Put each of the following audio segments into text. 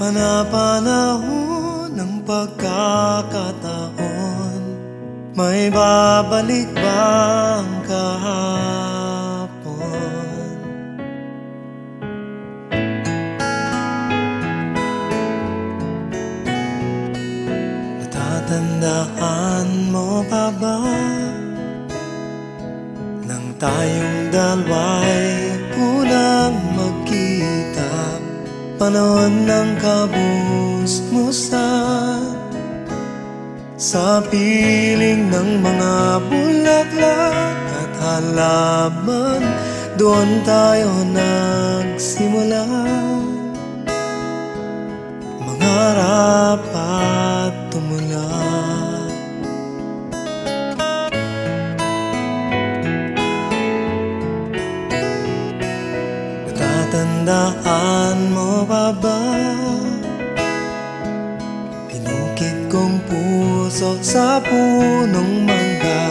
Panapanahon ng pagkakataon, may babalik bang kahapon? Natatandaan mo pa ba nang tayong dalawa'y unang magkita? Panahon ng kabusmusan, sa piling ng mga bulaklak at halaman, doon tayo nagsimula mangarap at tumula. Natatandaan mo pa ba? Pinukit kong puso sa punong mangga,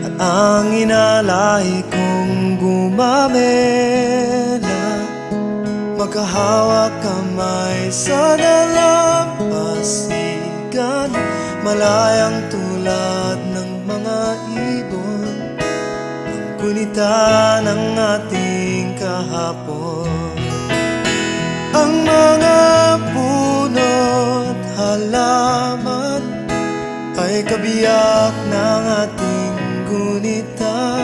at ang inalay kong gumamela. Magkahawak kamay sa dalampasigan, malayang tulad ng mga ibon, ang kunita ng ating kahapon. Ang mga puno't halaman ay kabiyak ng ating gunita.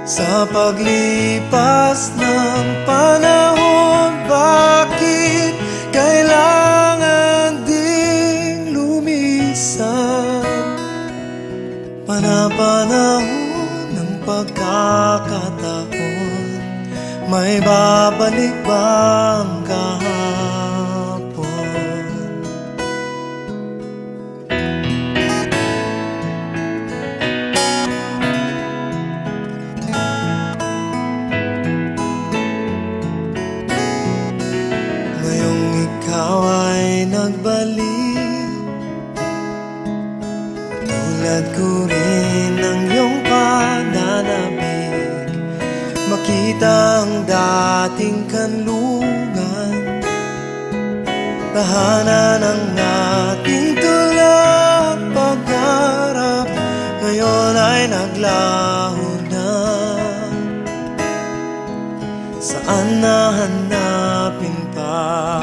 Sa paglipas ng panahon, bakit kailangan ding lumisan? Panapanahon ng pagkakataon, may babalik bang kahapon? Ngayong ikaw ay nagbalik, tulad ko rin ng iyong pananabik, makita ang dating kanlungan, tahanan ng ating tulak pagharap, ngayon ay naglaho na. Saan nahanapin pa